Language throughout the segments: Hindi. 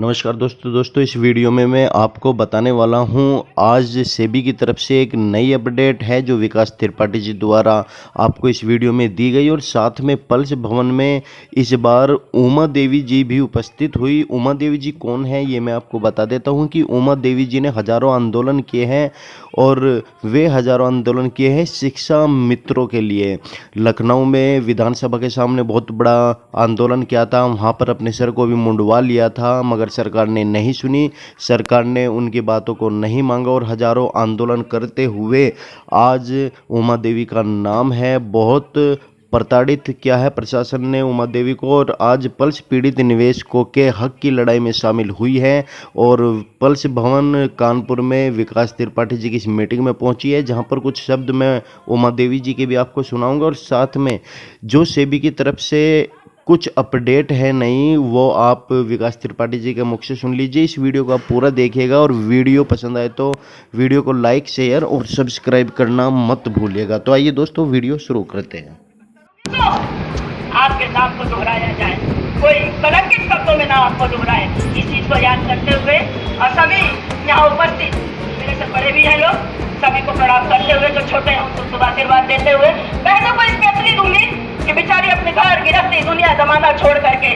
नमस्कार दोस्तों इस वीडियो में मैं आपको बताने वाला हूं आज सेबी की तरफ से एक नई अपडेट है जो विकास त्रिपाठी जी द्वारा आपको इस वीडियो में दी गई और साथ में पल्स भवन में इस बार उमा देवी जी भी उपस्थित हुई। उमा देवी जी कौन है ये मैं आपको बता देता हूं कि उमा देवी जी ने हजारों आंदोलन किए हैं और वे हजारों आंदोलन किए हैं शिक्षा मित्रों के लिए। लखनऊ में विधानसभा के सामने बहुत बड़ा आंदोलन किया था, वहाँ पर अपने सर को भी मुंडवा लिया था मगर सरकार ने नहीं सुनी, सरकार ने उनकी बातों को नहीं मांगा और हजारों आंदोलन करते हुए आज उमा देवी का नाम है। बहुत प्रताड़ित किया है प्रशासन ने उमा देवी को और आज पल्स पीड़ित निवेशकों के हक की लड़ाई में शामिल हुई है और पल्स भवन कानपुर में विकास त्रिपाठी जी की इस मीटिंग में पहुंची है, जहां पर कुछ शब्द मैं उमा देवी जी के भी आपको सुनाऊंगा और साथ में जो सेबी की तरफ से कुछ अपडेट है नहीं वो आप विकास त्रिपाठी जी के मुख से सुन लीजिए। इस वीडियो को आप पूरा देखिएगा और वीडियो पसंद आए तो वीडियो को लाइक शेयर और सब्सक्राइब करना मत भूलिएगा। तो आइए दोस्तों वीडियो शुरू करते हैं। आपके नाम को दोहराया जाए, कोई कलंकित शब्दों में नाम आपको दोहराए, इस चीज को याद करते हुए और सभी यहाँ उपस्थित मेरे से बड़े भी हैं लोग, सभी को प्रणाम करते हुए जो छोटे हैं उनको शुभ आशीर्वाद देते हुए बहनों को स्पेशली दूंगी कि बेचारी अपने घर गिरफ्ती दुनिया जमाना छोड़ करके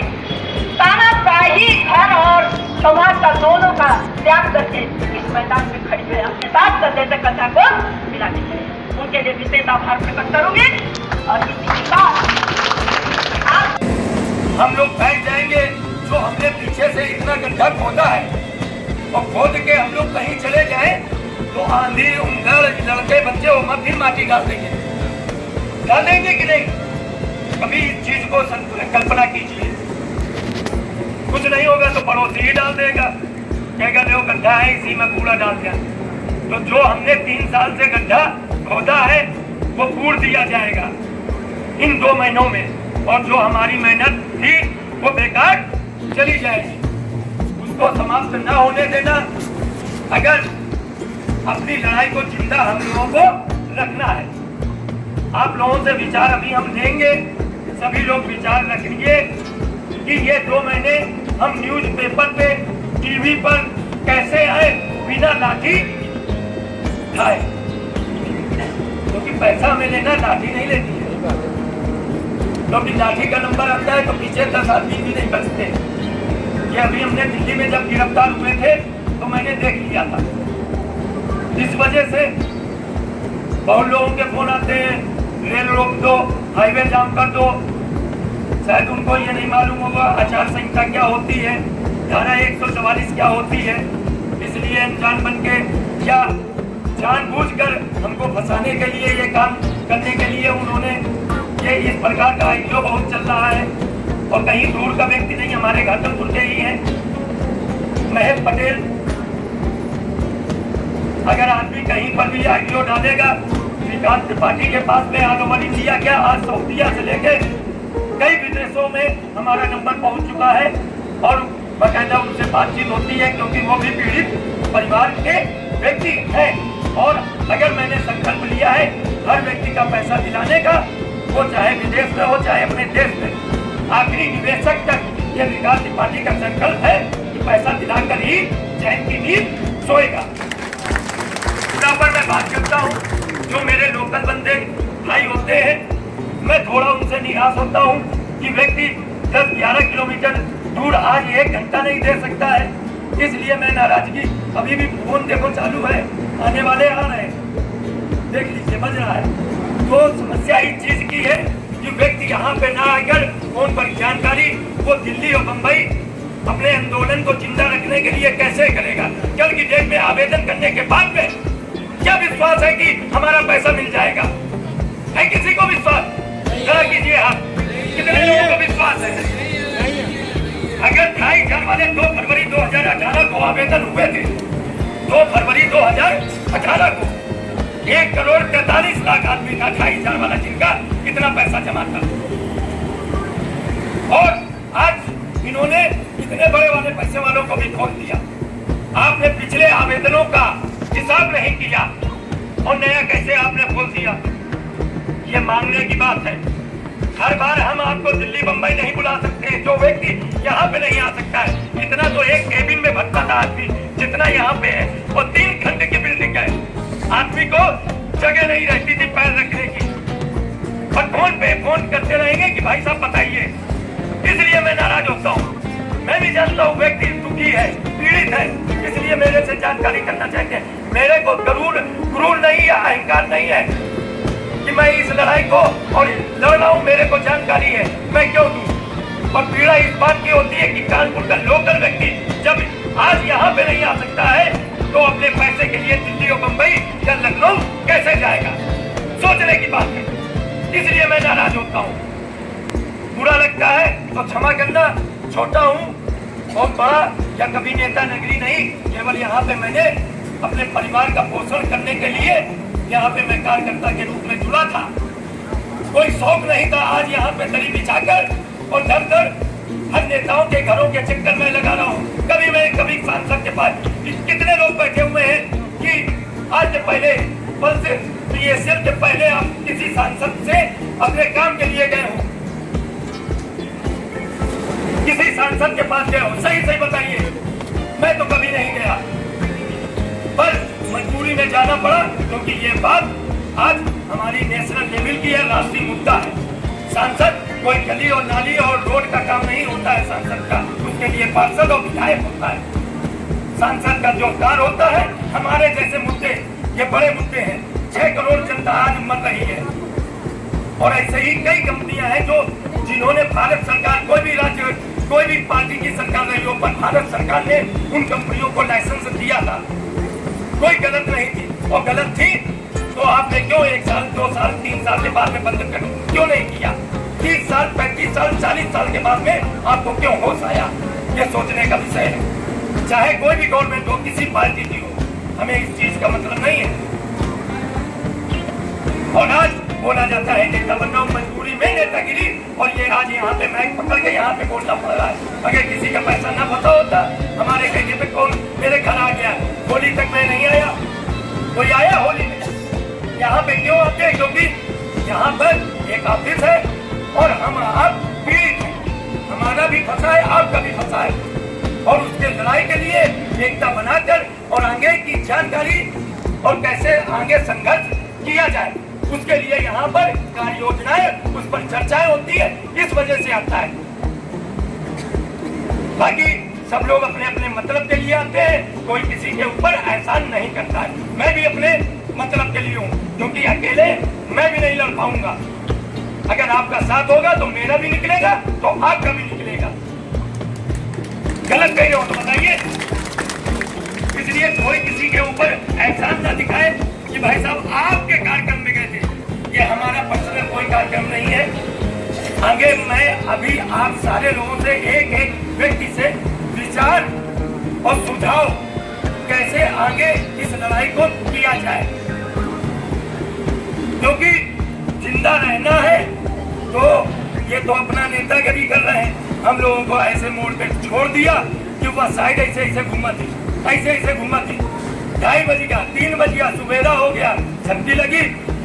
तानाशाही घर और समाज का दोनों का त्याग करके इस मैदान में खड़ी है, अपने साथ कंधे से कंधा को मिलाने के लिए उनके लिए विशेष आभार प्रकट करूंगी। और इसी के साथ हम लोग बैठ जाएंगे जो हमने पीछे से इतना गड्ढा खोदा है और खोद के हम लोग कहीं चले जाए तो आंधी उंगड़ लड़के बच्चे वो फिर माटी डाल देंगे कि नहीं? कभी इस चीज को कल्पना कीजिए। कुछ नहीं होगा तो पड़ोसी ही डाल देगा, कहेगा देखो गड्ढा है इसी में कूड़ा डाल दिया। तो जो हमने 3 साल से गड्ढा खोदा है वो पूर्ण दिया जाएगा इन 2 महीनों में और जो हमारी मेहनत थी वो बेकार चली जाएगी, उसको समाप्त न होने देना। अगर अपनी लड़ाई को जिंदा हम लोगों को रखना है, आप लोगों से विचार अभी हम लेंगे, सभी लोग विचार रखेंगे कि ये 2 महीने हम न्यूज़पेपर पे टीवी पर कैसे आए बिना लाठी खाए, क्योंकि पैसा हमें लेना लाठी नहीं लेती है, क्योंकि लाठी का नंबर आता है तो पीछे 10 आदमी भी नहीं बचते। ये अभी हमने दिल्ली में जब गिरफ्तार हुए थे तो मैंने देख लिया था। इस वजह से बहुत लोगों के फोन आते हैं, रेल रोक दो, हाईवे जाम कर दो। शायद उनको ये नहीं मालूम होगा आचार संहिता क्या होती है, धारा 144 क्या होती है। इसलिए अनजान बन के या जानबूझकर हमको फंसाने के लिए ये काम करने के लिए उन्होंने ये इस प्रकार का आईपीओ बहुत चल रहा है और कहीं दूर का व्यक्ति नहीं, हमारे घाटमपुर के ही है महेश पटेल। अगर आदमी कहीं पर भी आईपीओ डालेगा, विकास त्रिपाठी के पास में ऑल ओवर इंडिया क्या आज सऊदीया से लेके कई विदेशों में हमारा नंबर पहुंच चुका है और बाकायदा उनसे बातचीत होती है, क्योंकि वो भी पीड़ित परिवार के व्यक्ति है। और अगर मैंने संकल्प लिया है हर व्यक्ति का पैसा दिलाने का, वो चाहे विदेश में हो चाहे अपने देश में, आखिरी निवेशक तक ये विकास त्रिपाठी का संकल्प है कि पैसा दिलाकर ही चैन की नींद सोएगा। पर मैं बात करता हूँ, जो मेरे लोकल बंदे भाई होते हैं, मैं थोड़ा उनसे निराश होता हूँ कि व्यक्ति 10-11 किलोमीटर दूर आज 1 घंटा नहीं दे सकता है, इसलिए मैं नाराजगी। अभी भी फोन देखो चालू है, आने वाले आ रहे हैं, देख लीजिए बज रहा है। तो समस्या इस चीज की है कि व्यक्ति यहाँ पे ना आकर फोन पर जानकारी वो दिल्ली और बम्बई अपने आंदोलन को जिंदा रखने के लिए कैसे करेगा। कल की डेट में आवेदन करने के बाद में क्या विश्वास है कि हमारा पैसा मिल जाएगा? है किसी को विश्वास? जरा कीजिए हाथ, कितने लोगों को विश्वास है? अगर 2.5 वाले 2 फरवरी 2018 को आवेदन हुए थे, 2 फरवरी 2018 को 1,43,00,000 आदमी था 2.5 वाला, जिनका कितना पैसा जमा था। और आज इन्होंने इतने बड़े वाले पैसे वालों को भी खोल दिया। आपने पिछले आवेदनों का हिसाब नहीं किया और नया कैसे आपने खोल दिया, ये मांगने की बात है। हर बार हम आपको दिल्ली बम्बई नहीं बुला सकते, जो व्यक्ति यहाँ पे नहीं आ सकते सकता है। इतना तो एक केबिन में भटका था आदमी जितना यहाँ पे है, और 3 खंड की बिल्डिंग है। आदमी को जगह नहीं रहती थी पैर रखने की, और फोन पे फोन करते रहेंगे कि भाई साहब बताइए। इसलिए मैं नाराज होता हूँ। मैं भी जानता हूँ व्यक्ति दुखी है, पीड़ित है, इसलिए मेरे से जानकारी करना चाहते हैं। मेरे को गुरूर नहीं है, अहंकार नहीं है कि मैं इस लड़ाई को और लड़ रहा हूँ, मेरे को जानकारी है, मैं क्यों दूं। और पीड़ा इस बात की होती है कि कानपुर का लोकल व्यक्ति जब आज यहाँ पे नहीं आ सकता है तो अपने पैसे के लिए दिल्ली और मुंबई या लखनऊ कैसे जाएगा, सोचने की बात है। इसलिए मैं नाराज होता हूँ। बुरा लगता है तो क्षमा करना, छोटा हूँ, बहुत बड़ा या कभी नेता नगरी नहीं, केवल यहाँ पे मैंने अपने परिवार का पोषण करने के लिए यहाँ पे मैं कार्यकर्ता के रूप में जुड़ा था। कोई शौक नहीं था। आज यहाँ पे दरी बिछाकर और दर दर हर नेताओं के घरों के चक्कर में लगा रहा हूँ। कभी सांसद के पास कितने लोग बैठे हुए हैं कि आज से पहले पल से PSL के पहले आप किसी सांसद से अपने काम के लिए गए हो, किसी सांसद के पास गए हो? सही बताइए। मैं तो कभी नहीं गया, पर मजबूरी में जाना पड़ा क्योंकि ये बात आज हमारी नेशनल लेवल की है, राष्ट्रीय मुद्दा है। सांसद कोई गली और नाली और रोड का काम नहीं होता है सांसद का, उसके लिए पार्षद और विधायक होता है। सांसद का जो कार्य होता है, हमारे जैसे मुद्दे, ये बड़े मुद्दे हैं। 6 करोड़ जनता आज मर रही है, और ऐसे ही कई कंपनियां हैं जो जिन्होंने भारत सरकार, कोई भी राज्य, कोई भी पार्टी की सरकार रही हो, पर भारत सरकार ने उन कंपनियों को लाइसेंस दिया था। कोई गलत नहीं थी, और गलत थी तो आपने क्यों 1 साल, 2 साल, 3 साल के बाद में बंद कर क्यों नहीं किया? 30 साल, 35 साल, 40 साल के बाद में आपको क्यों होश आया? ये सोचने का विषय है। चाहे कोई भी गवर्नमेंट हो, किसी पार्टी की हो, हमें इस चीज का मतलब नहीं है। और आज बोला जाता है नेता बनना मजबूरी में नेतागिरी, और ये आज यहाँ पे माइक पकड़ के यहाँ पे बोलना पड़ रहा है। अगर किसी का पैसा ना पता होता, हमारे कहने पे कौन मेरे घर आ गया? होली तक मैं नहीं आया, कोई आया होली में? यहाँ पे क्यों आते हैं? क्योंकि यहाँ पर एक ऑफिस है और हम आप पीड़ित हैं। हमारा भी फंसा है, आपका भी फंसा है, और उसके लड़ाई के लिए एकता बनाकर और आगे की जानकारी और कैसे आगे संघर्ष किया जाए, उसके लिए यहाँ पर कार्य योजनाएं, उस पर चर्चाएं होती है, इस वजह से आता है। बाकी सब लोग अपने अपने मतलब के लिए आते हैं, कोई किसी के ऊपर एहसान नहीं करता है। मैं भी अपने मतलब के लिए हूँ, क्योंकि अकेले मैं भी नहीं लड़ पाऊंगा। अगर आपका साथ होगा तो मेरा भी निकलेगा, तो आपका भी निकलेगा। गलत कह रहे हो तो बताइए। इसलिए कोई किसी के ऊपर एहसान ना दिखाए कि भाई साहब आपके कार्यक्रम में गए थे। ये हमारा पर्सनल कोई कार्यक्रम नहीं है। आगे मैं अभी आप सारे लोगों से एक व्यक्ति से विचार और सुझाव कैसे आगे इस लड़ाई को किया जाए, क्योंकि जिंदा रहना है तो ये तो अपना नेतागिरी कर रहे हैं। हम लोगों को ऐसे मोड़ पे छोड़ दिया कि वह साइड ऐसे घुमा थी, ऐसे घुमा थी। 2:30 बज गया, 3 बज गया, सुबेरा हो गया, छुट्टी लगी,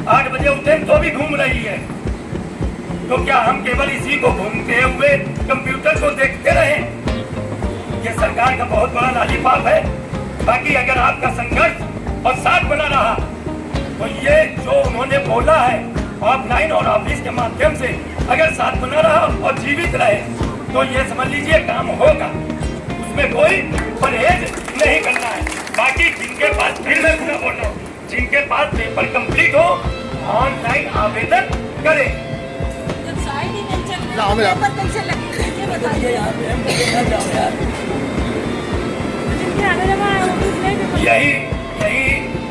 8 बजे उठे तो भी घूम रही है। तो क्या हम केवल इसी को घूमते हुए कंप्यूटर को देखते रहे? ये सरकार का बहुत बड़ा लालीपाप है। बाकी अगर आपका संघर्ष और साथ बना रहा तो ये जो उन्होंने बोला है ऑफलाइन और ऑफिस के माध्यम से अगर साथ बना रहा और जीवित रहे तो ये समझ लीजिए काम होगा। उसमें कोई परहेज नहीं करना है। बाकी जिनके पास, फिर मैं पूरा बोल रहा हूँ, जिनके पास पेपर कंप्लीट हो ऑनलाइन आवेदन करें। यही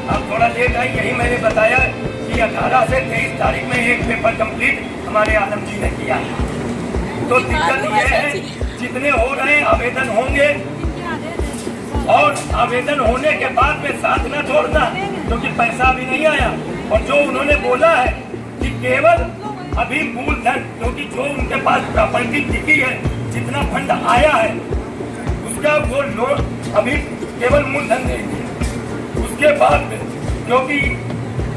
आप थोड़ा लेट आई, यही मैंने बताया कि 18 से 23 तारीख में एक पेपर कंप्लीट हमारे आलम जी ने किया। तो दिक्कत ये है, जितने हो रहे हैं आवेदन होंगे, और आवेदन होने के बाद में साथ न छोड़ना, क्योंकि पैसा भी नहीं आया। और जो उन्होंने बोला है कि केवल अभी मूलधन, क्योंकि जो उनके पास प्रॉपर्टी टिकी है, जितना फंड आया है उसका वो लोन अभी केवल मूलधन देंगे। उसके बाद में, क्योंकि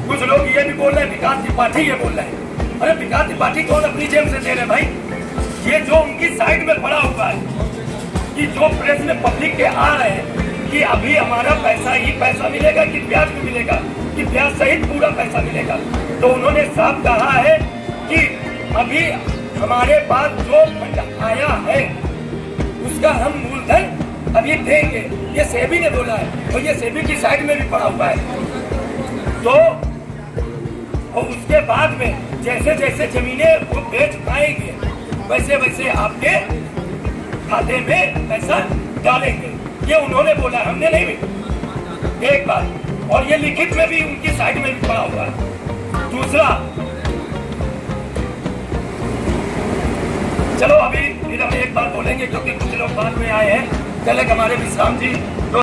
कुछ लोग ये भी बोल रहे हैं, विकास त्रिपाठी ये बोल रहे हैं, अरे विकास त्रिपाठी कौन अपनी जेब से दे रहे भाई? ये जो उनकी साइड में पड़ा हुआ है, कि जो प्रेस में पब्लिक के आ रहे हैं कि अभी हमारा पैसा ही पैसा मिलेगा कि ब्याज भी मिलेगा, कि ब्याज सहित पूरा पैसा मिलेगा, तो उन्होंने साफ कहा है कि अभी हमारे पास जो फंड आया है उसका हम मूलधन अभी देंगे, ये सेबी ने बोला है और ये सेबी की साइड में भी पड़ा हुआ है। तो और उसके बाद में जैसे जैसे जमीनें वो बेच पाएंगे वैसे वैसे आपके खाते में पैसा डालेंगे, ये उन्होंने बोला, हमने नहीं भी। एक बात, और ये लिखित में भी उनकी साइड में भी पड़ा हुआ है। दूसरा, चलो अभी फिर हम एक बार बोलेंगे क्योंकि कुछ लोग बाद में आए हैं। कल हमारे विश्राम जी